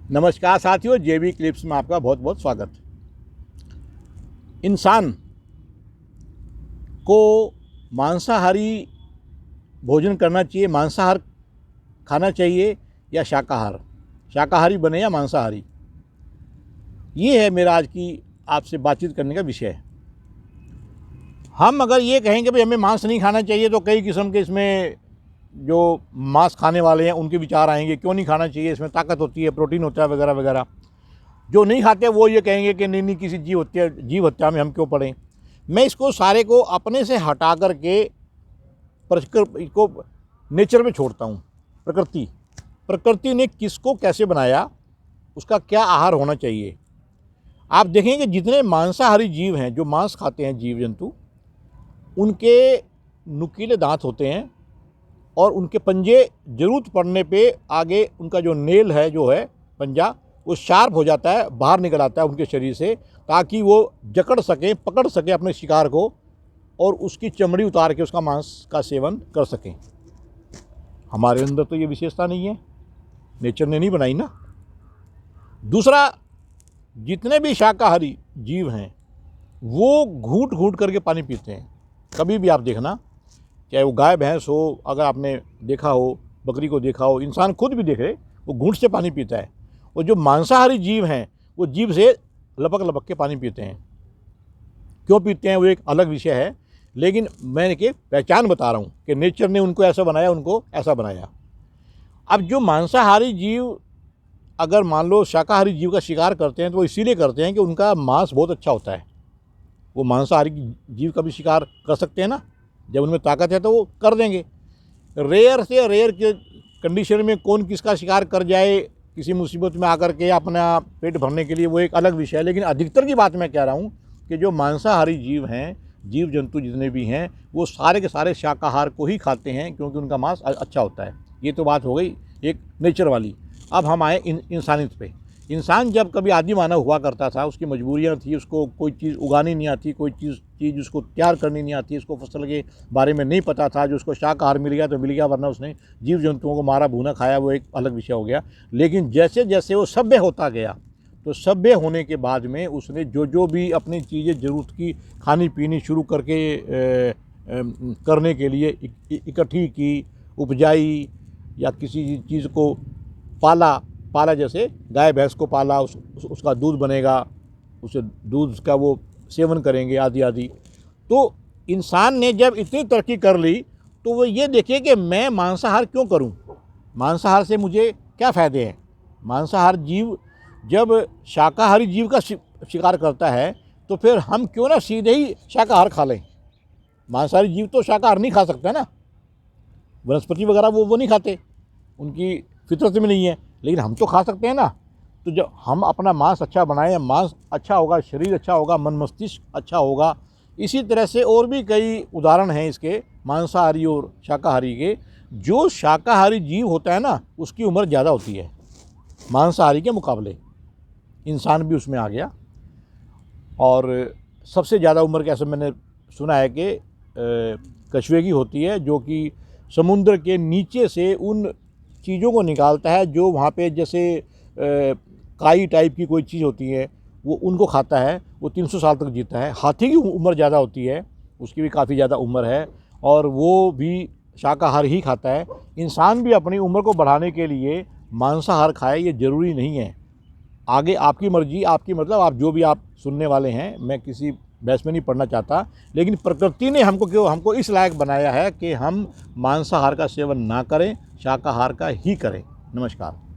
नमस्कार साथियों, जेबी क्लिप्स में आपका बहुत बहुत स्वागत। इंसान को मांसाहारी भोजन करना चाहिए, मांसाहार खाना चाहिए या शाकाहारी बने या मांसाहारी, ये है मेरा आज की आपसे बातचीत करने का विषय। हम अगर ये कहेंगे भाई हमें मांस नहीं खाना चाहिए तो कई किस्म के इसमें जो मांस खाने वाले हैं उनके विचार आएंगे, क्यों नहीं खाना चाहिए, इसमें ताकत होती है, प्रोटीन होता है वगैरह वगैरह। जो नहीं खाते वो ये कहेंगे कि नहीं किसी जीव हत्या में हम क्यों पड़ें। मैं इसको सारे को अपने से हटा कर के इसको नेचर में छोड़ता हूँ। प्रकृति ने किसको कैसे बनाया, उसका क्या आहार होना चाहिए। आप देखेंगे जितने मांसाहारी जीव हैं, जो मांस खाते हैं जीव जंतु, उनके नुकीले दांत होते हैं और उनके पंजे ज़रूरत पड़ने पे आगे उनका जो नेल है, जो है पंजा, वो शार्प हो जाता है, बाहर निकल आता है उनके शरीर से, ताकि वो जकड़ सकें, पकड़ सकें अपने शिकार को और उसकी चमड़ी उतार के उसका मांस का सेवन कर सकें। हमारे अंदर तो ये विशेषता नहीं है, नेचर ने नहीं बनाई ना। दूसरा, जितने भी शाकाहारी जीव हैं वो घूंट घूंट करके पानी पीते हैं। कभी भी आप देखना, चाहे वो गाय भैंस हो, अगर आपने देखा हो, बकरी को देखा हो, इंसान खुद भी देखे, वो घूंट से पानी पीता है। और जो मांसाहारी जीव हैं वो जीभ से लपक लपक के पानी पीते हैं। क्यों पीते हैं वो एक अलग विषय है, लेकिन मैं के पहचान बता रहा हूँ कि नेचर ने उनको ऐसा बनाया, उनको ऐसा बनाया। अब जो मांसाहारी जीव अगर मान लो शाकाहारी जीव का शिकार करते हैं तो वो इसीलिए करते हैं कि उनका मांस बहुत अच्छा होता है। वो मांसाहारी जीव का भी शिकार कर सकते हैं ना, जब उनमें ताकत है तो वो कर देंगे। रेयर से रेयर के कंडीशन में कौन किसका शिकार कर जाए किसी मुसीबत में आकर के अपना पेट भरने के लिए, वो एक अलग विषय है। लेकिन अधिकतर की बात मैं कह रहा हूँ कि जो मांसाहारी जीव हैं, जीव जंतु जितने भी हैं, वो सारे के सारे शाकाहार को ही खाते हैं क्योंकि उनका मांस अच्छा होता है। ये तो बात हो गई एक नेचर वाली। अब हम आए इंसानियत पे। इंसान जब कभी आदि मानव हुआ करता था, उसकी मजबूरियाँ थी, उसको कोई चीज़ उगानी नहीं आती, कोई चीज़ उसको तैयार करनी नहीं आती, उसको फसल के बारे में नहीं पता था। जो उसको शाकाहार मिल गया तो मिल गया, वरना उसने जीव जंतुओं को मारा भूना खाया, वो एक अलग विषय हो गया। लेकिन जैसे जैसे वो सभ्य होता गया तो सभ्य होने के बाद में उसने जो भी अपनी चीज़ें ज़रूरत की खानी पीनी शुरू करके करने के लिए इकट्ठी की, उपजाई, या किसी चीज़ को पाला, जैसे गाय भैंस को पाला, उसका दूध बनेगा, उसे दूध का वो सेवन करेंगे आदि आदि। तो इंसान ने जब इतनी तरक्की कर ली तो वो ये देखे कि मैं मांसाहार क्यों करूं, मांसाहार से मुझे क्या फ़ायदे हैं। मांसाहार जीव जब शाकाहारी जीव का शिकार करता है तो फिर हम क्यों ना सीधे ही शाकाहार खा लें। मांसाहारी जीव तो शाकाहार नहीं खा सकता ना, वनस्पति वगैरह वो नहीं खाते, उनकी फितरत में नहीं है, लेकिन हम तो खा सकते हैं ना। तो जब हम अपना मांस अच्छा बनाएं, मांस अच्छा होगा, शरीर अच्छा होगा, मन मस्तिष्क अच्छा होगा। इसी तरह से और भी कई उदाहरण हैं इसके, मांसाहारी और शाकाहारी के। जो शाकाहारी जीव होता है ना, उसकी उम्र ज़्यादा होती है मांसाहारी के मुकाबले। इंसान भी उसमें आ गया। और सबसे ज़्यादा उम्र कैसे मैंने सुना है कि कछुए की होती है, जो कि समुद्र के नीचे से उन चीज़ों को निकालता है जो वहाँ पे, जैसे काई टाइप की कोई चीज़ होती है, वो उनको खाता है, वो 300 साल तक जीता है। हाथी की उम्र ज़्यादा होती है, उसकी भी काफ़ी ज़्यादा उम्र है, और वो भी शाकाहार ही खाता है। इंसान भी अपनी उम्र को बढ़ाने के लिए मांसाहार खाए, ये ज़रूरी नहीं है। आगे आपकी मर्जी, आपकी मतलब आप जो भी आप सुनने वाले हैं, मैं किसी बहस में नहीं पढ़ना चाहता, लेकिन प्रकृति ने हमको इस लायक बनाया है कि हम मांसाहार का सेवन ना करें, शाकाहार का ही करें। नमस्कार।